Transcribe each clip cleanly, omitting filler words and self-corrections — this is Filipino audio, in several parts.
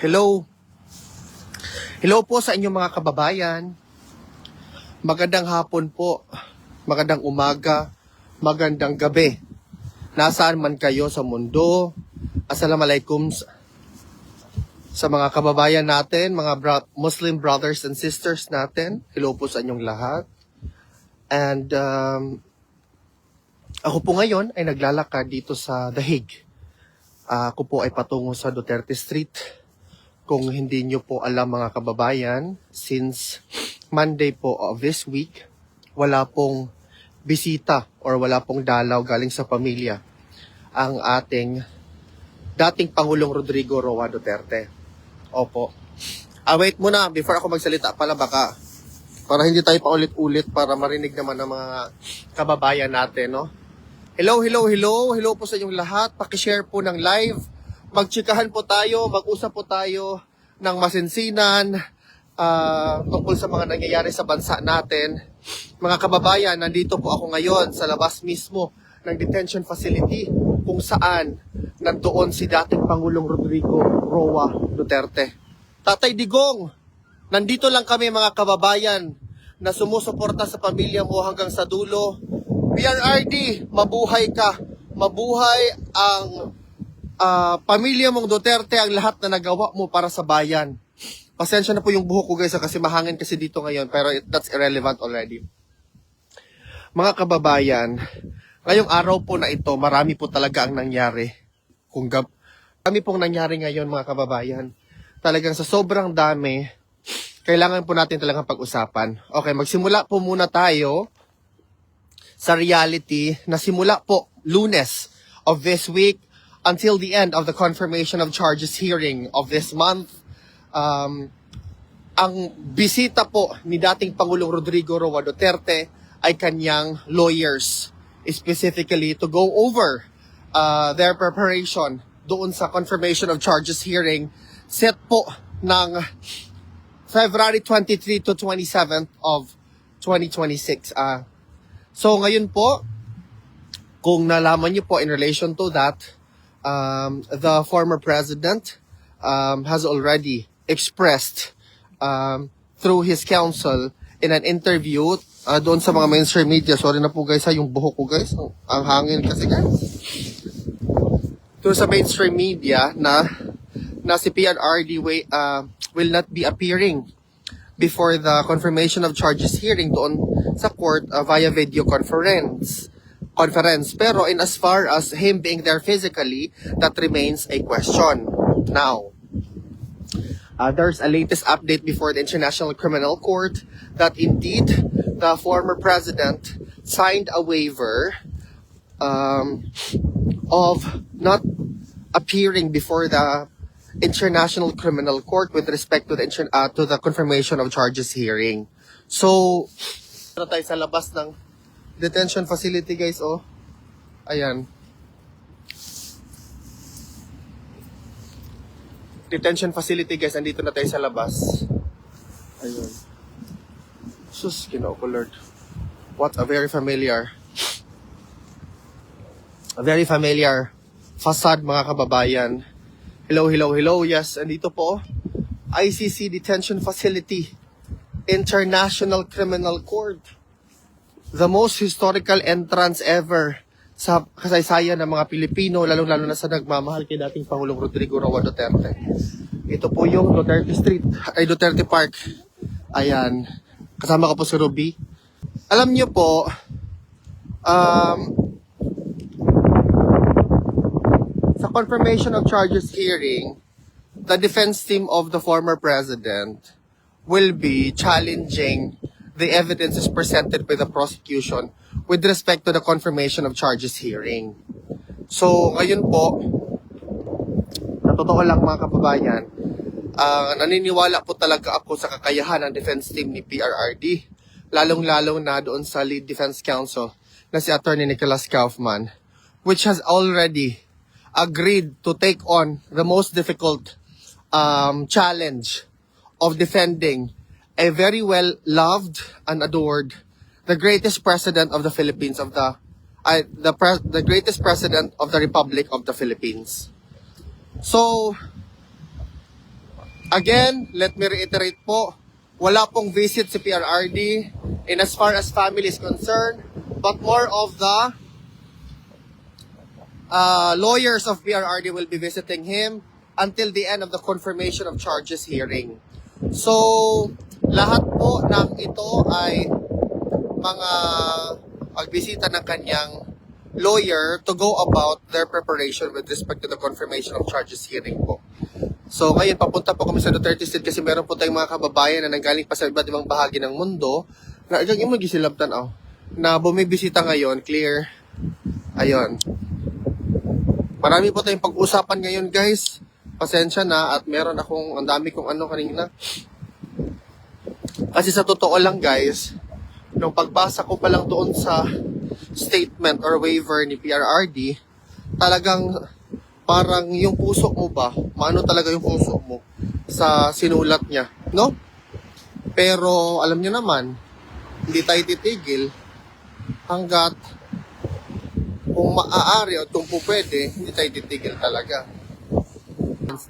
Hello. Hello po sa inyong mga kababayan. Magandang hapon po. Magandang umaga. Magandang gabi. Nasaan man kayo sa mundo. Assalamualaikum sa mga kababayan natin, mga Muslim brothers and sisters natin. Hello po sa inyong lahat. And ako po ngayon ay naglalakad dito sa The Hague. Ako po ay patungo sa Duterte Street. Kung hindi nyo po alam mga kababayan, since Monday po of this week, wala pong bisita or wala pong dalaw galing sa pamilya ang ating dating Pangulong Rodrigo Roa Duterte. Opo. Wait muna, before ako magsalita pala baka, para hindi tayo paulit-ulit para marinig naman ng mga kababayan natin, no? Hello po sa inyong lahat. Paki-share po ng live. Magtsikahan po tayo, mag-usap po tayo ng masinsinan tungkol sa mga nangyayari sa bansa natin. Mga kababayan, nandito po ako ngayon sa labas mismo ng detention facility kung saan nandoon si dating Pangulong Rodrigo Roa Duterte. Tatay Digong, nandito lang kami mga kababayan na sumusuporta sa pamilya mo hanggang sa dulo. PRRD, mabuhay ka. Mabuhay ang pamilya mong Duterte, ang lahat na nagawa mo para sa bayan. Pasensya na po yung buhok ko guys kasi mahangin kasi dito ngayon pero that's irrelevant already. Mga kababayan, ngayong araw po na ito, marami po talaga ang nangyari. Kami pong nangyari ngayon mga kababayan. Talagang sa sobrang dami, kailangan po natin talagang pag-usapan. Okay, magsimula po muna tayo sa reality na simula po Lunes of this week until the end of the confirmation of charges hearing of this month. Ang bisita po ni dating Pangulong Rodrigo Roa Duterte ay kanyang lawyers, specifically to go over their preparation doon sa confirmation of charges hearing set po ng February 23 to 27th of 2026. So ngayon po, kung nalaman niyo po in relation to that, the former president has already expressed through his counsel in an interview doon sa mga mainstream media. Sorry na po guys yung buhok ko guys. Ang hangin kasi guys. Doon sa mainstream media na si PRRD will not be appearing before the confirmation of charges hearing doon sa court via video conference. Pero in as far as him being there physically, that remains a question. Now, there's a latest update before the International Criminal Court that indeed the former president signed a waiver of not appearing before the International Criminal Court with respect to the confirmation of charges hearing. So, tayo sa labas ng detention facility guys, oh. Ayan. Detention facility guys, andito na tayo sa labas. Ayun. Sus, Ginoo ko Lord. What a very familiar facade mga kababayan. Hello. Yes, andito po. ICC Detention Facility. International Criminal Court. The most historical entrance ever sa kasaysayan ng mga Pilipino, lalong-lalo na sa nagmamahal kay dating Pangulong Rodrigo Roa Duterte. Ito po yung Duterte Street, Duterte Park. Ayan. Kasama ko po si Ruby. Alam niyo po, sa confirmation of charges hearing, the defense team of the former president will be challenging the evidences presented by the prosecution with respect to the confirmation of charges hearing. So, ngayon po, sa totoo lang mga kababayan, naniniwala po talaga ako sa kakayahan ng defense team ni PRRD, lalong-lalo na doon sa lead defense counsel na si Attorney Nicholas Kaufman, which has already agreed to take on the most difficult challenge of defending a very well loved and adored, the greatest president of the Philippines, the greatest president of the Republic of the Philippines. So, Again, let me reiterate po, wala pong visit si PRRD in as far as family is concerned, but more of the lawyers of PRRD will be visiting him until the end of the confirmation of charges hearing. So, lahat po ng ito ay mga pagbisita ng kanyang lawyer to go about their preparation with respect to the confirmation of charges hearing po. So ngayon papunta po kami sa Duterte Street kasi meron po tayong mga kababayan na nanggaling pa sa iba't ibang bahagi ng mundo na yung magisilabtan na bumibisita ngayon, clear. Ayun. Marami po tayong pag-usapan ngayon, guys. Pasensya na at meron akong ang dami kong kanina. Kasi sa totoo lang, guys, nung pagbasa ko pa lang doon sa statement or waiver ni PRRD, talagang parang yung puso mo ba, maano talaga yung puso mo sa sinulat niya, no? Pero alam niyo naman, hindi tayo titigil hanggat kung maaari o kung pwede, hindi tayo titigil talaga.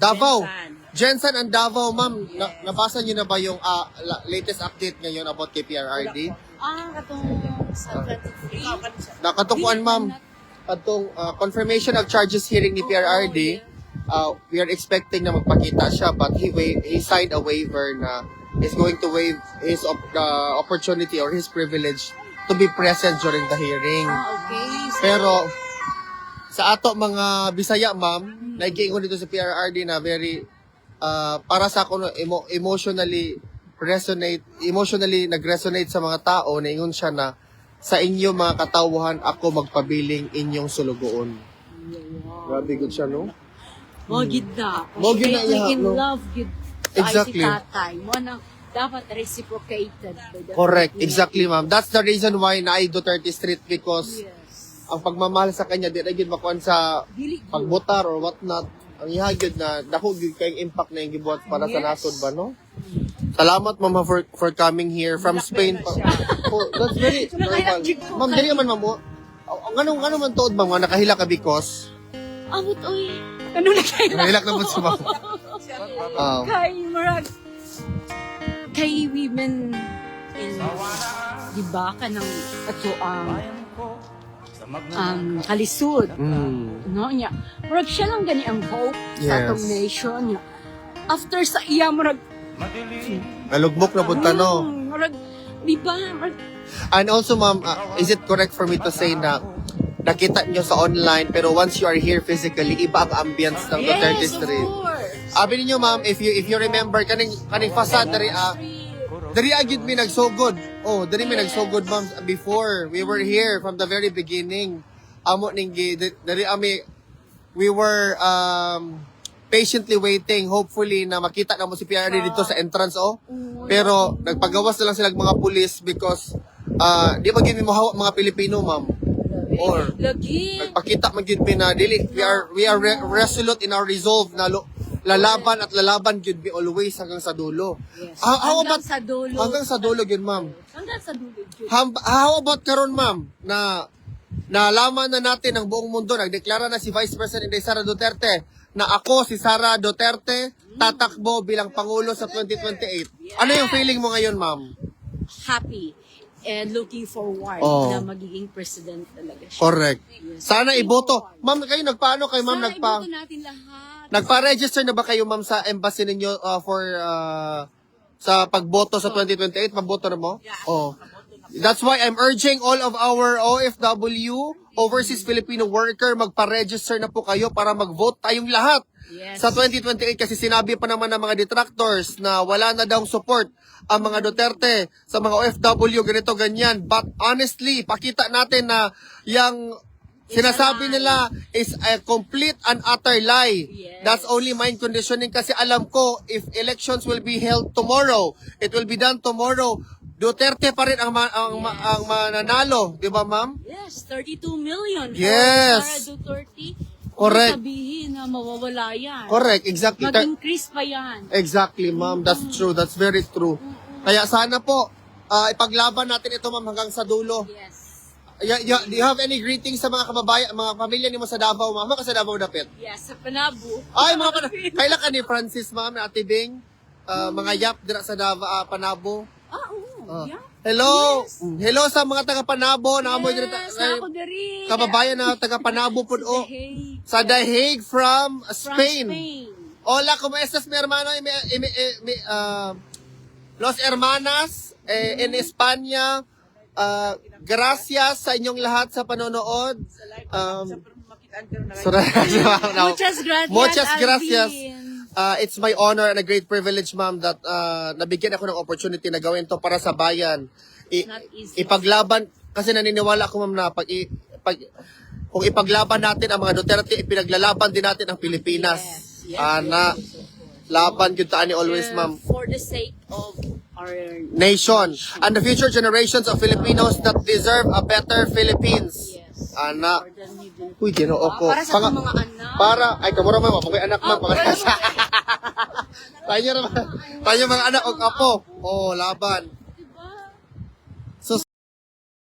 Davao, Jensen and Davao, ma'am, nabasa niyo na ba yung latest update ngayon about kay PRRD? Katong sa 23. Nakatukuan, ma'am. Atong confirmation of charges hearing ni PRRD, we are expecting na magpakita siya but he signed a waiver na is going to waive his opportunity or his privilege to be present during the hearing. Okay. Pero sa ato mga Bisaya, ma'am, naikiingon dito sa PRRD na very para sa ako emotionally nag-resonate sa mga tao, naingon siya na sa inyo mga katawhan ako magpabiling inyong sulugoon. Grabe good siya, no? Mo gid na. Mo gid na iya, in no? love gid. Exactly. Ay, si tatay. Mo na dapat reciprocated. Correct. Exactly, ma'am. That's the reason why na ay Duterte Street because Yes. ang pagmamahal sa kanya di na gid makuan sa Dili gyud. pagbotar or what not. Ang ihagid na dako gyud kay impact na yung gibuhat para sa nasod ba, no? Salamat, ma'am, for coming here from Spain. Oh, that's very normal. Ma'am, dili man, ma'am. Ano man tuod, ma'am, nga nakahila ka because Abot oy. Ano na kay nakahila ka po sa ma'am. Kay Marag. Kay women in diba ka ng ato kalisod. No niya. Murag siya lang gani ang hope sa Yes. atong nation niya. After sa iya murag Nalugmok na punta, no? Murag diba murag And also, ma'am, is it correct for me to say na nakita nyo sa online pero once you are here physically, iba ang ambience ng Duterte yes, of Street. course. Sabi ninyo, ma'am, if you remember, kaning facade dari agid mi nagsugod. Oh, dari mi nagsugod, ma'am, before. We were here from the very beginning. Amo ning dari we were patiently waiting, hopefully na makita na mo si PRD dito sa entrance, Pero nagpagawas na lang sila mga pulis because di ba gid mi mahawak mga Pilipino, ma'am. Or Lagi. nagpakita man gyud mi na dili we are resolute in our resolve na lalaban at lalaban gyud mi always hanggang sa dulo. Yes. How Hanggang about sa dulo. hanggang sa dulo gyud, ma'am? Hanggang sa dulo. Jud. How about karon, ma'am, na nalaman na natin ng buong mundo, nagdeklara na si Vice President Sara Duterte na ako si Sara Duterte tatakbo bilang Pangulo sa 2028. Ano yung feeling mo ngayon, ma'am? Happy and looking forward Oh. na magiging president talaga siya. Correct. Yes. Sana iboto. Ma'am, kayo nagpaano kayo, ma'am? Sana iboto natin lahat. Nagpa-register na ba kayo, ma'am, sa embassy ninyo for sa pagboto sa 2028? Pagboto na mo? Yeah. Oh. That's why I'm urging all of our OFW, overseas Filipino worker, magpa-register na po kayo para mag-vote tayong lahat. Yes. Sa 2028 kasi sinabi pa naman ng mga detractors na wala na daw support ang mga Duterte sa mga OFW, ganito, ganyan. But honestly, pakita natin na yung sinasabi nila is a complete and utter lie. Yes. That's only mind conditioning kasi alam ko if elections will be held tomorrow, it will be done tomorrow, Duterte pa rin ang mananalo, di ba, ma'am? Yes, 32 million. Yes. For Sara Duterte. Correct. Sabihin na mawawala yan. Correct, exactly. Mag-increase pa yan. Exactly, ma'am. That's true. That's very true. Kaya sana po, ipaglaban natin ito, ma'am, hanggang sa dulo. Yes. Do you have any greetings sa mga kababayan, mga pamilya ni mo sa Davao, ma'am? Ka sa Davao dapit? Yes, sa Panabo. Ay, mga Kailan ka ni Francis, ma'am, na Ate Bing? mga yap dira sa Panabo. Oo. Yeah. Hello. Hello sa mga taga Panabo na amoy dira Yes, ako diri. kababayan na taga Panabo pud o. Hague. Sa The Hague from From Spain. Spain. Hola, ¿cómo estás, mi hermano? Los hermanas en España, gracias sa inyong lahat sa panonood. Muchas gracias. Muchas gracias. Alvin. It's my honor and a great privilege, ma'am, that nabigyan ako ng opportunity na gawin to para sa bayan. Not easy. Ipaglaban, kasi naniniwala ako, ma'am, na kung ipaglaban natin ang mga Duterte, ipinaglalaban din natin ang Pilipinas. Yes, Na laban yun taan ni always, ma'am. For the sake of our Nation and the future generations of Filipinos that deserve a better Philippines. yes. Ana. For the middle. Uy, ginoo ko. Para sa ating mga anak. Ay, kamura, ma'am. Ako may anak, ma'am. Oh, Tayo naman. Tayo mga anak o apo. Oh, laban.